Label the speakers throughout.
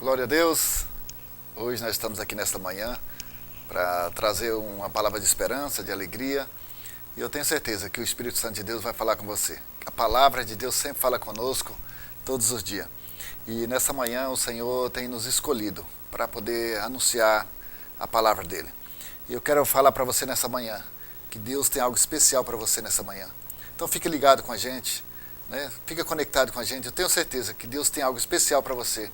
Speaker 1: Glória a Deus. Hoje nós estamos aqui nesta manhã para trazer uma palavra de esperança, de alegria. E eu tenho certeza que o Espírito Santo de Deus vai falar com você. A palavra de Deus sempre fala conosco, todos os dias. E nessa manhã o Senhor tem nos escolhido para poder anunciar a palavra dEle. E eu quero falar para você nessa manhã que Deus tem algo especial para você nessa manhã. Então fique ligado com a gente, né? Fica conectado com a gente. Eu tenho certeza que Deus tem algo especial para você.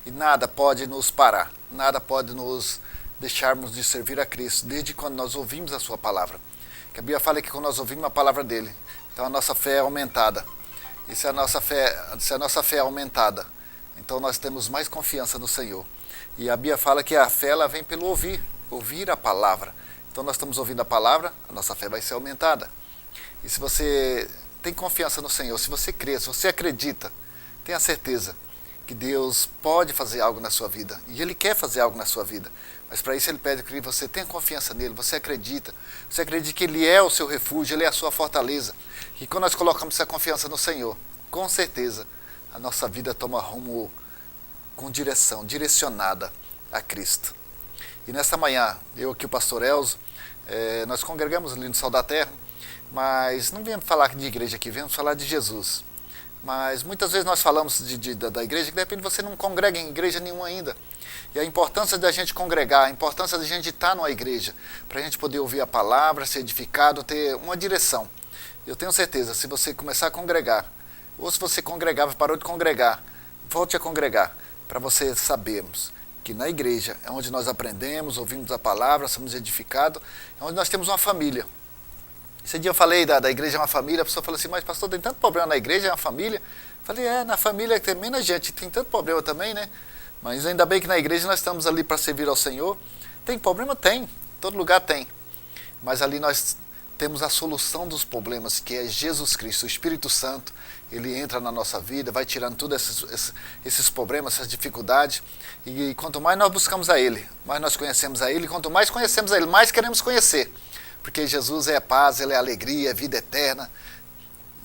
Speaker 1: E nada pode nos parar, nada pode nos deixarmos de servir a Cristo, desde quando nós ouvimos a sua palavra. Que a Bíblia fala que quando nós ouvimos a palavra dele, então a nossa fé é aumentada. E se a nossa fé é aumentada, então nós temos mais confiança no Senhor. E a Bíblia fala que a fé ela vem pelo ouvir a palavra. Então nós estamos ouvindo a palavra, a nossa fé vai ser aumentada. E se você tem confiança no Senhor, se você crê, se você acredita, tenha certeza que Deus pode fazer algo na sua vida. E Ele quer fazer algo na sua vida. Mas para isso Ele pede que você tenha confiança nele, você acredita que Ele é o seu refúgio, Ele é a sua fortaleza. E quando nós colocamos essa confiança no Senhor, com certeza a nossa vida toma rumo com direção, direcionada a Cristo. E nesta manhã, eu aqui o pastor Elzo, nós congregamos ali no Sal da Terra, mas não viemos falar de igreja aqui, viemos falar de Jesus. Mas muitas vezes nós falamos da igreja, que de repente você não congrega em igreja nenhuma ainda. E a importância da gente congregar, a importância da gente estar numa igreja, para a gente poder ouvir a palavra, ser edificado, ter uma direção. Eu tenho certeza, se você começar a congregar, ou se você congregava e parou de congregar, volte a congregar, para você sabermos que na igreja é onde nós aprendemos, ouvimos a palavra, somos edificados, é onde nós temos uma família. Esse dia eu falei da igreja é uma família, a pessoa falou assim, mas pastor, tem tanto problema na igreja, é uma família? Eu falei, na família tem menos gente, tem tanto problema também, né? Mas ainda bem que na igreja nós estamos ali para servir ao Senhor. Tem problema? Tem, todo lugar tem. Mas ali nós temos a solução dos problemas, que é Jesus Cristo, o Espírito Santo. Ele entra na nossa vida, vai tirando todos esses problemas, essas dificuldades. E quanto mais nós buscamos a Ele, mais nós conhecemos a Ele, e quanto mais conhecemos a Ele, mais queremos conhecer. Porque Jesus é a paz, Ele é a alegria, é a vida eterna.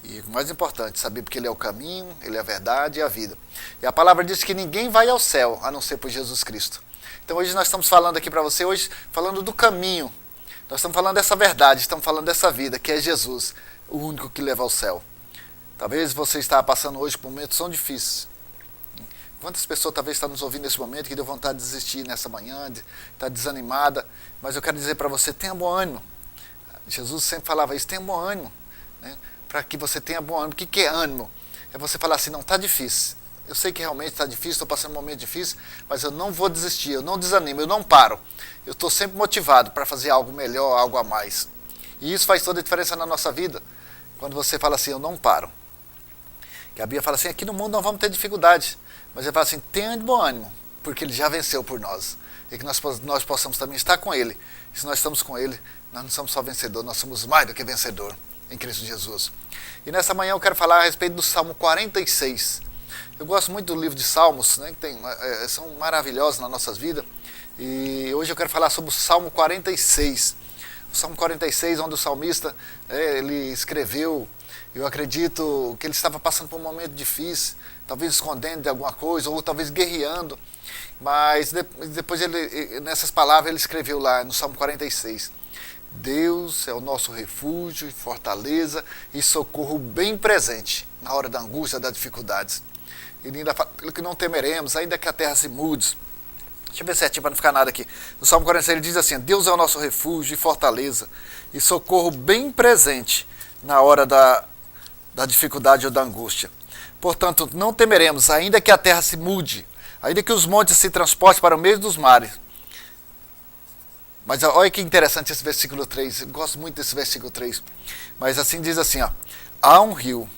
Speaker 1: E o mais importante, saber porque Ele é o caminho, Ele é a verdade e a vida. E a palavra diz que ninguém vai ao céu, a não ser por Jesus Cristo. Então hoje nós estamos falando aqui para você, hoje falando do caminho. Nós estamos falando dessa verdade, estamos falando dessa vida, que é Jesus, o único que leva ao céu. Talvez você está passando hoje por momentos tão difíceis. Quantas pessoas talvez estão nos ouvindo nesse momento que deu vontade de desistir nessa manhã, de estar desanimada. Mas eu quero dizer para você, tenha bom ânimo. Jesus sempre falava isso, tenha bom ânimo, né? Para que você tenha bom ânimo. O que é ânimo? É você falar assim, não, está difícil. Eu sei que realmente está difícil, estou passando um momento difícil, mas eu não vou desistir, eu não desanimo, eu não paro. Eu estou sempre motivado para fazer algo melhor, algo a mais. E isso faz toda a diferença na nossa vida, quando você fala assim, eu não paro. Que a Bíblia fala assim, aqui no mundo não vamos ter dificuldade, mas ele fala assim, tenha de bom ânimo, porque Ele já venceu por nós. E que nós possamos também estar com Ele. E se nós estamos com Ele, nós não somos só vencedor, nós somos mais do que vencedor em Cristo Jesus. E nessa manhã eu quero falar a respeito do Salmo 46. Eu gosto muito do livro de Salmos, né, que são maravilhosos nas nossas vidas. E hoje eu quero falar sobre o Salmo 46. O Salmo 46, onde o salmista, ele escreveu, eu acredito que ele estava passando por um momento difícil, talvez escondendo de alguma coisa, ou talvez guerreando. Mas depois, nessas palavras, ele escreveu lá no Salmo 46. Deus é o nosso refúgio e fortaleza e socorro bem presente na hora da angústia, das dificuldades. Ele ainda fala, pelo que não temeremos, ainda que a terra se mude. Deixa eu ver certinho para não ficar nada aqui. No Salmo 46 ele diz assim, Deus é o nosso refúgio e fortaleza e socorro bem presente na hora da dificuldade ou da angústia. Portanto, não temeremos, ainda que a terra se mude, ainda que os montes se transportem para o meio dos mares. Mas olha que interessante esse versículo 3, eu gosto muito desse versículo 3. Mas assim diz assim, há um rio.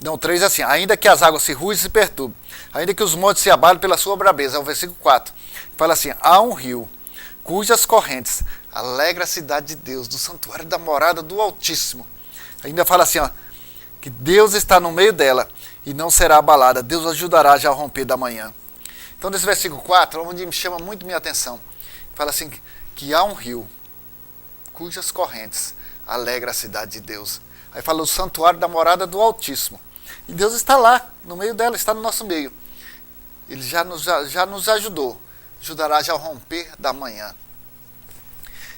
Speaker 1: Não, 3 é assim, ainda que as águas se rujem e se perturbem, ainda que os montes se abalem pela sua brabeza, é o versículo 4. Fala assim, há um rio, cujas correntes alegra a cidade de Deus, do santuário da morada do Altíssimo. Ainda fala assim, que Deus está no meio dela e não será abalada, Deus ajudará já ao romper da manhã. Então, nesse versículo 4, onde me chama muito minha atenção, fala assim, que há um rio, cujas correntes alegra a cidade de Deus. Aí fala o santuário da morada do Altíssimo. E Deus está lá, no meio dela, está no nosso meio. Ele já nos ajudou, ajudará já ao romper da manhã.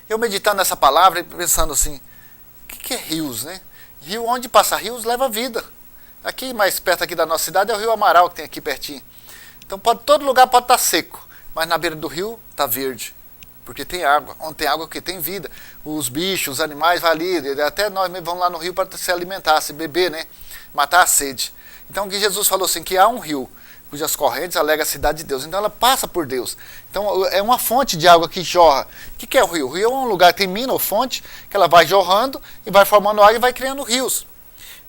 Speaker 1: Eu meditando nessa palavra e pensando assim, o que é rios, né? Rio, onde passa rios, leva vida. Aqui, mais perto aqui da nossa cidade, é o Rio Amaral, que tem aqui pertinho. Então, todo lugar pode estar seco, mas na beira do rio está verde. Porque tem água. Onde tem água, que tem vida. Os bichos, os animais vão ali, até nós mesmos vamos lá no rio para se alimentar, se beber, né? Matar a sede. Então, que Jesus falou assim, que há um rio cujas correntes alega a cidade de Deus. Então, ela passa por Deus. Então, é uma fonte de água que jorra. O que é o rio? O rio é um lugar que tem mina ou fonte, que ela vai jorrando e vai formando água e vai criando rios.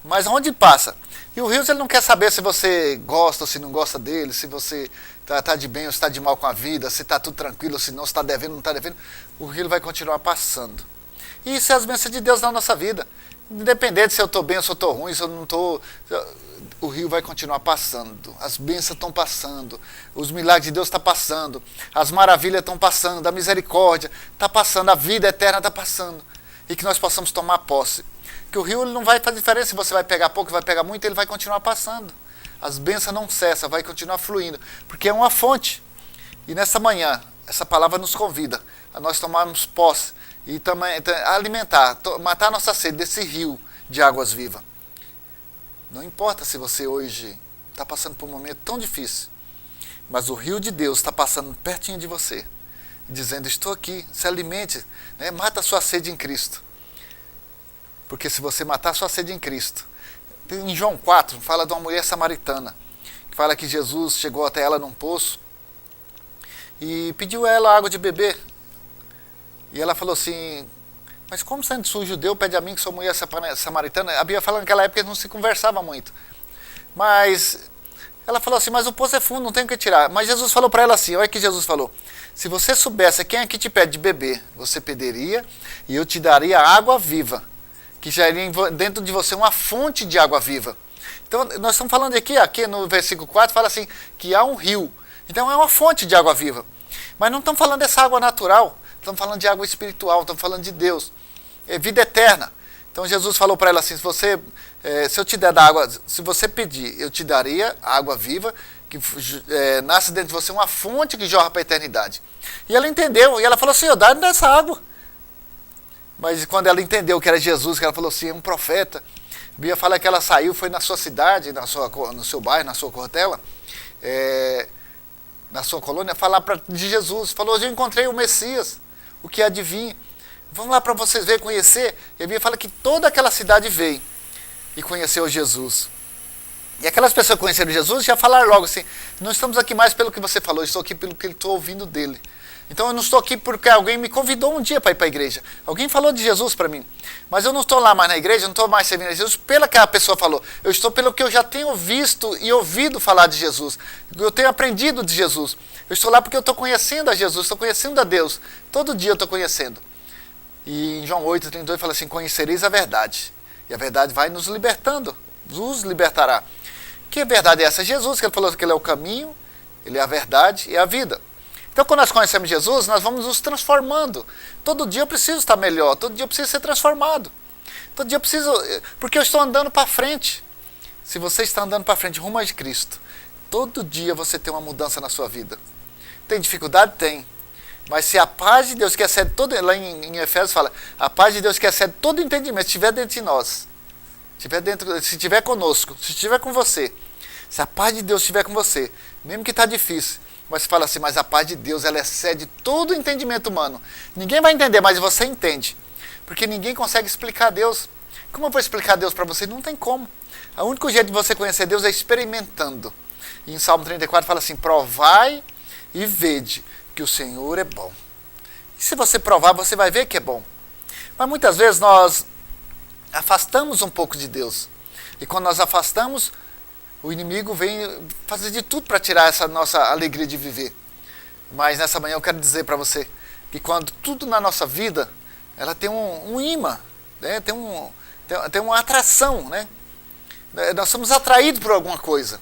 Speaker 1: Mas onde passa? E o rio, ele não quer saber se você gosta ou se não gosta dele, se você está de bem ou se está de mal com a vida, se está tudo tranquilo ou se não está devendo ou não está devendo. O rio vai continuar passando. E isso é as bênçãos de Deus na nossa vida. Independente se eu estou bem ou se eu estou ruim, se eu não estou... O rio vai continuar passando. As bênçãos estão passando. Os milagres de Deus estão passando. As maravilhas estão passando. A misericórdia está passando. A vida eterna está passando. E que nós possamos tomar posse. Que o rio ele não vai fazer diferença se você vai pegar pouco, vai pegar muito, ele vai continuar passando. As bênçãos não cessam, vai continuar fluindo. Porque é uma fonte. E nessa manhã, essa palavra nos convida a nós tomarmos posse e também alimentar, matar a nossa sede desse rio de águas vivas. Não importa se você hoje está passando por um momento tão difícil, mas o rio de Deus está passando pertinho de você, dizendo, estou aqui, se alimente, né? Mata a sua sede em Cristo. Porque se você matar a sua sede em Cristo, em João 4, fala de uma mulher samaritana, que fala que Jesus chegou até ela num poço e pediu a ela água de beber. E ela falou assim, mas como sendo sou judeu, pede a mim que sou mulher samaritana? A Bíblia fala que naquela época eles não se conversava muito. Mas ela falou assim, mas o poço é fundo, não tem o que tirar. Mas Jesus falou para ela assim, olha que Jesus falou, se você soubesse quem é que te pede de beber, você pediria e eu te daria água viva, que já iria dentro de você uma fonte de água viva. Então nós estamos falando aqui no versículo 4, fala assim, que há um rio. Então é uma fonte de água viva. Mas não estamos falando dessa água natural, estamos falando de água espiritual, estamos falando de Deus. É vida eterna. Então Jesus falou para ela assim, se eu te der da água, se você pedir, eu te daria água viva, que nasce dentro de você uma fonte que jorra para a eternidade. E ela entendeu, e ela falou assim, eu dá-me dessa água. Mas quando ela entendeu que era Jesus, que ela falou assim, é um profeta, a Bíblia fala que ela saiu, foi na sua cidade, no seu bairro, na sua cortela, na sua colônia, falar de Jesus. Falou, eu encontrei o Messias, o que há de vir. Vamos lá para vocês verem, conhecer. E a Bíblia fala que toda aquela cidade veio e conheceu Jesus. E aquelas pessoas que conheceram Jesus já falaram logo assim, não estamos aqui mais pelo que você falou, estou aqui pelo que eu estou ouvindo dele. Então eu não estou aqui porque alguém me convidou um dia para ir para a igreja. Alguém falou de Jesus para mim. Mas eu não estou lá mais na igreja, eu não estou mais servindo a Jesus pela que a pessoa falou. Eu estou pelo que eu já tenho visto e ouvido falar de Jesus. Eu tenho aprendido de Jesus. Eu estou lá porque eu estou conhecendo a Jesus, estou conhecendo a Deus. Todo dia eu estou conhecendo. E em João 8:32 fala assim, conhecereis a verdade. E a verdade vai nos libertando, nos libertará. Que verdade é essa? Jesus, que ele falou que ele é o caminho, ele é a verdade e a vida. Então, quando nós conhecemos Jesus, nós vamos nos transformando. Todo dia eu preciso estar melhor, todo dia eu preciso ser transformado. Todo dia eu preciso, porque eu estou andando para frente. Se você está andando para frente, rumo a Cristo, todo dia você tem uma mudança na sua vida. Tem dificuldade? Tem. Mas se a paz de Deus que excede todo, lá em Efésios fala, a paz de Deus que excede todo entendimento, estiver dentro de nós, se estiver conosco, se estiver com você, se a paz de Deus estiver com você, mesmo que está difícil, mas você fala assim, mas a paz de Deus, ela excede todo o entendimento humano. Ninguém vai entender, mas você entende. Porque ninguém consegue explicar Deus. Como eu vou explicar Deus para você? Não tem como. O único jeito de você conhecer Deus é experimentando. E em Salmo 34 fala assim, provai e vede que o Senhor é bom. E se você provar, você vai ver que é bom. Mas muitas vezes nós afastamos um pouco de Deus. E quando nós afastamos, o inimigo vem fazer de tudo para tirar essa nossa alegria de viver. Mas nessa manhã eu quero dizer para você que quando tudo na nossa vida, ela tem um imã, né? tem uma atração, né? Nós somos atraídos por alguma coisa.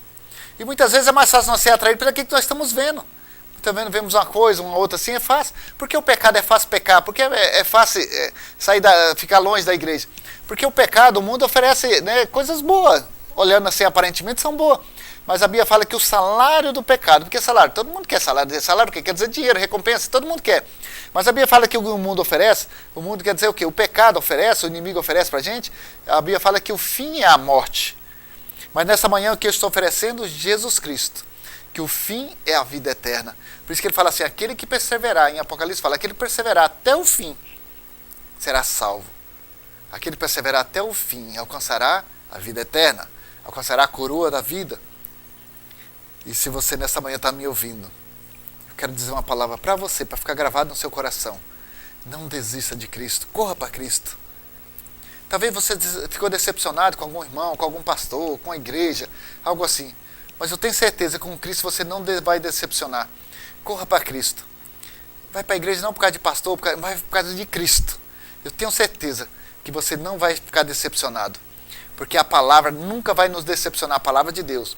Speaker 1: E muitas vezes é mais fácil nós ser atraídos pelo que nós estamos vendo. Vemos uma coisa, uma outra assim, é fácil. Porque o pecado é fácil pecar, porque é fácil ficar longe da igreja. Porque o pecado, o mundo oferece, né, coisas boas. olhando assim aparentemente são boas. Mas a Bíblia fala que o salário do pecado, porque salário, todo mundo quer salário. Salário o quê? Quer dizer dinheiro, recompensa, todo mundo quer. Mas a Bíblia fala que o mundo oferece, o mundo quer dizer o quê? O pecado oferece, o inimigo oferece pra gente. A Bíblia fala que o fim é a morte. Mas nessa manhã o que eu estou oferecendo? Jesus Cristo. Que o fim é a vida eterna. Por isso que ele fala assim, aquele que perseverar, em Apocalipse fala, aquele que perseverar até o fim, será salvo. Aquele que perseverar até o fim, alcançará a vida eterna, alcançará a coroa da vida. E se você nessa manhã está me ouvindo, eu quero dizer uma palavra para você, para ficar gravado no seu coração. Não desista de Cristo, corra para Cristo. Talvez você ficou decepcionado com algum irmão, com algum pastor, com a igreja, algo assim. Mas eu tenho certeza que com Cristo você não vai decepcionar. Corra para Cristo. Vai para a igreja não por causa de pastor, mas por causa de Cristo. Eu tenho certeza que você não vai ficar decepcionado. Porque a palavra nunca vai nos decepcionar, a palavra de Deus.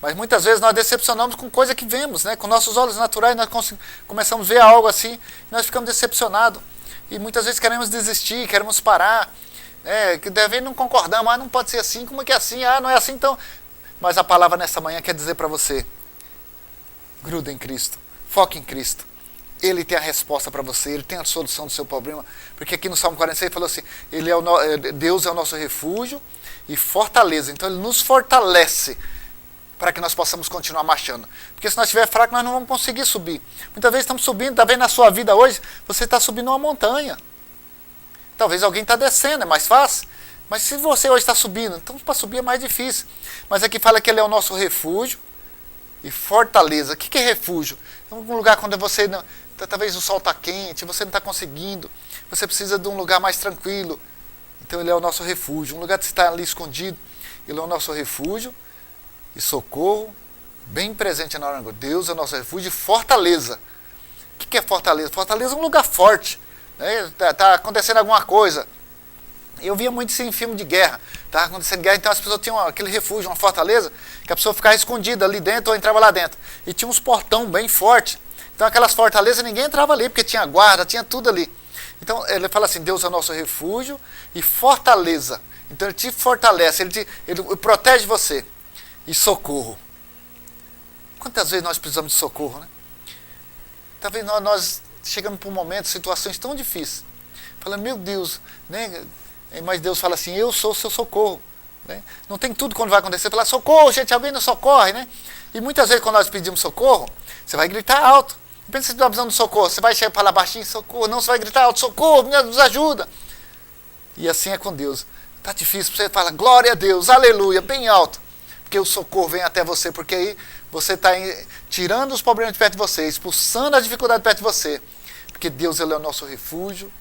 Speaker 1: Mas muitas vezes nós decepcionamos com coisa que vemos, né? Com nossos olhos naturais nós começamos a ver algo assim e nós ficamos decepcionados. E muitas vezes queremos desistir, queremos parar. Que deve não concordamos, não pode ser assim, como é que é assim? Não é assim, então... Mas a palavra nessa manhã quer dizer para você, gruda em Cristo, foque em Cristo. Ele tem a resposta para você, Ele tem a solução do seu problema. Porque aqui no Salmo 46 falou assim, Deus é o nosso refúgio e fortaleza. Então Ele nos fortalece para que nós possamos continuar marchando. Porque se nós estivermos fracos, nós não vamos conseguir subir. Muitas vezes estamos subindo, está vendo na sua vida hoje, você está subindo uma montanha. Talvez alguém está descendo, é mais fácil. Mas se você hoje está subindo, então para subir é mais difícil. Mas aqui fala que Ele é o nosso refúgio e fortaleza. O que é refúgio? É um lugar quando você não, talvez o sol está quente, você não está conseguindo, você precisa de um lugar mais tranquilo. Então Ele é o nosso refúgio, um lugar que você está ali escondido. Ele é o nosso refúgio e socorro, bem presente na hora do Deus é o nosso refúgio e fortaleza. O que é fortaleza? Fortaleza é um lugar forte. Está acontecendo alguma coisa. Eu via muito isso em filme de guerra. Estava acontecendo guerra, então as pessoas tinham aquele refúgio, uma fortaleza, que a pessoa ficava escondida ali dentro ou entrava lá dentro. E tinha uns portão bem fortes. Então aquelas fortalezas ninguém entrava ali, porque tinha guarda, tinha tudo ali. Então ele fala assim, Deus é o nosso refúgio e fortaleza. Então Ele te fortalece, Ele protege você. E socorro. Quantas vezes nós precisamos de socorro, né? Talvez nós chegamos para um momento, situações tão difíceis. Falando, meu Deus, né? Mas Deus fala assim, eu sou o seu socorro. Né? Não tem tudo quando vai acontecer, falar, socorro, gente, alguém nos socorre, né? E muitas vezes quando nós pedimos socorro, você vai gritar alto. Pensa que você está precisando de socorro, você vai chegar para lá baixinho, socorro, não, você vai gritar alto, socorro, nos ajuda. E assim é com Deus. Está difícil, você fala, glória a Deus, aleluia, bem alto. Porque o socorro vem até você, porque aí você está tirando os problemas de perto de você, expulsando a dificuldade de perto de você. Porque Deus Ele é o nosso refúgio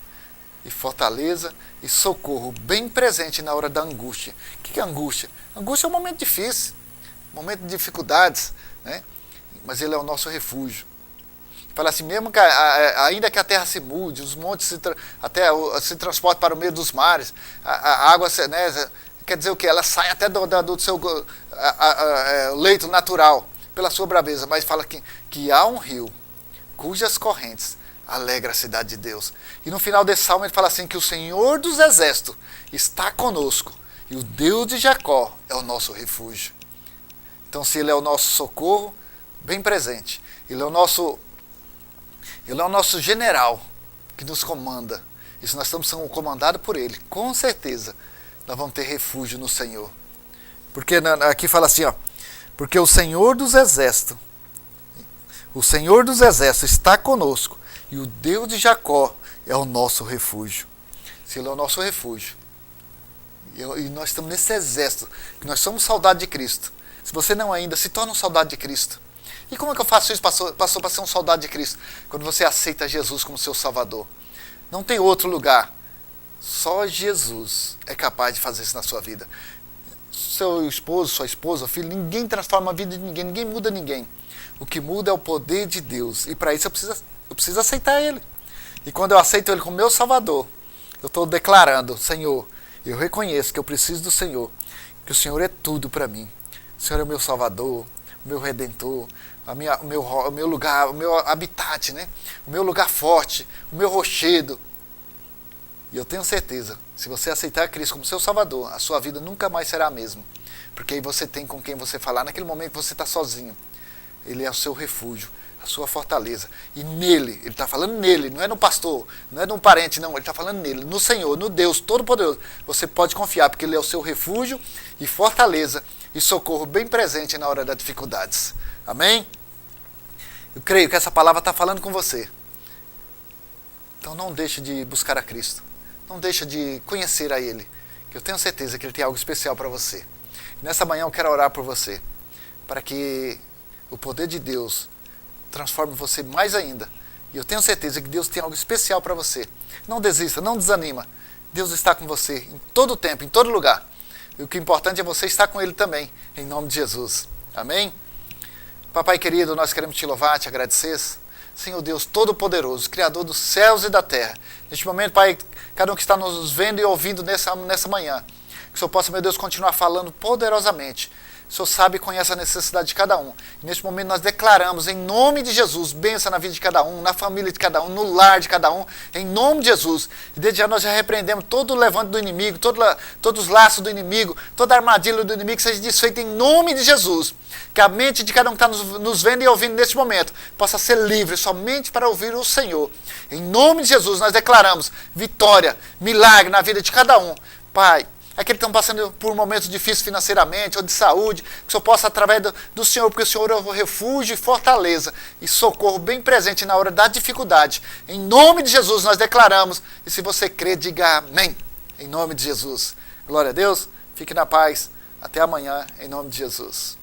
Speaker 1: e fortaleza e socorro, bem presente na hora da angústia. O que é angústia? Angústia é um momento difícil, um momento de dificuldades, né? Mas Ele é o nosso refúgio. Fala assim, mesmo que ainda que a terra se mude, os montes se transportem para o meio dos mares, a água, né, quer dizer o quê? Ela sai até do seu leito natural, pela sua braveza, mas fala que há um rio cujas correntes alegra a cidade de Deus. E no final desse salmo ele fala assim, que o Senhor dos Exércitos está conosco, e o Deus de Jacó é o nosso refúgio. Então se Ele é o nosso socorro, bem presente, Ele é o nosso general que nos comanda, e se nós estamos sendo comandados por Ele, com certeza nós vamos ter refúgio no Senhor. Porque aqui fala assim, porque o Senhor dos Exércitos está conosco, e o Deus de Jacó é o nosso refúgio. Se Ele é o nosso refúgio, e nós estamos nesse exército, que nós somos soldados de Cristo. Se você não ainda, se torna um soldado de Cristo. E como é que eu faço isso? Passou para ser um soldado de Cristo. Quando você aceita Jesus como seu Salvador. Não tem outro lugar. Só Jesus é capaz de fazer isso na sua vida. Seu esposo, sua esposa, filho, ninguém transforma a vida de ninguém, ninguém muda ninguém. O que muda é o poder de Deus. E para isso eu preciso aceitar Ele. E quando eu aceito Ele como meu Salvador, eu estou declarando, Senhor, eu reconheço que eu preciso do Senhor, que o Senhor é tudo para mim. O Senhor é o meu Salvador, o meu Redentor, o meu lugar, o meu habitat, né? O meu lugar forte, o meu rochedo. E eu tenho certeza, se você aceitar Cristo como seu Salvador, a sua vida nunca mais será a mesma. Porque aí você tem com quem você falar naquele momento que você está sozinho. Ele é o seu refúgio, a sua fortaleza. E nele, ele está falando nele, não é no pastor, não é num parente, não. Ele está falando nele, no Senhor, no Deus Todo-Poderoso. Você pode confiar, porque ele é o seu refúgio e fortaleza e socorro bem presente na hora das dificuldades. Amém? Eu creio que essa palavra está falando com você. Então não deixe de buscar a Cristo. Não deixe de conhecer a Ele. Que eu tenho certeza que Ele tem algo especial para você. Nessa manhã eu quero orar por você. Para que o poder de Deus transforme você mais ainda. E eu tenho certeza que Deus tem algo especial para você. Não desista, não desanima. Deus está com você em todo tempo, em todo lugar. E o que é importante é você estar com Ele também. Em nome de Jesus. Amém? Papai querido, nós queremos te louvar, te agradecer. Senhor Deus Todo-Poderoso, Criador dos céus e da terra. Neste momento, Pai, cada um que está nos vendo e ouvindo nessa manhã, que o Senhor possa, meu Deus, continuar falando poderosamente. O Senhor sabe e conhece a necessidade de cada um. E neste momento nós declaramos, em nome de Jesus, bênção na vida de cada um, na família de cada um, no lar de cada um, em nome de Jesus. E desde já nós já repreendemos todo o levante do inimigo, todos os laços do inimigo, toda a armadilha do inimigo que seja desfeita em nome de Jesus. Que a mente de cada um que está nos vendo e ouvindo neste momento possa ser livre somente para ouvir o Senhor. Em nome de Jesus nós declaramos vitória, milagre na vida de cada um. Pai, aqueles que estão passando por momentos difíceis financeiramente ou de saúde, que o Senhor possa, através do Senhor, porque o Senhor é o refúgio e fortaleza e socorro bem presente na hora da dificuldade. Em nome de Jesus nós declaramos, e se você crê, diga amém. Em nome de Jesus. Glória a Deus, fique na paz. Até amanhã, em nome de Jesus.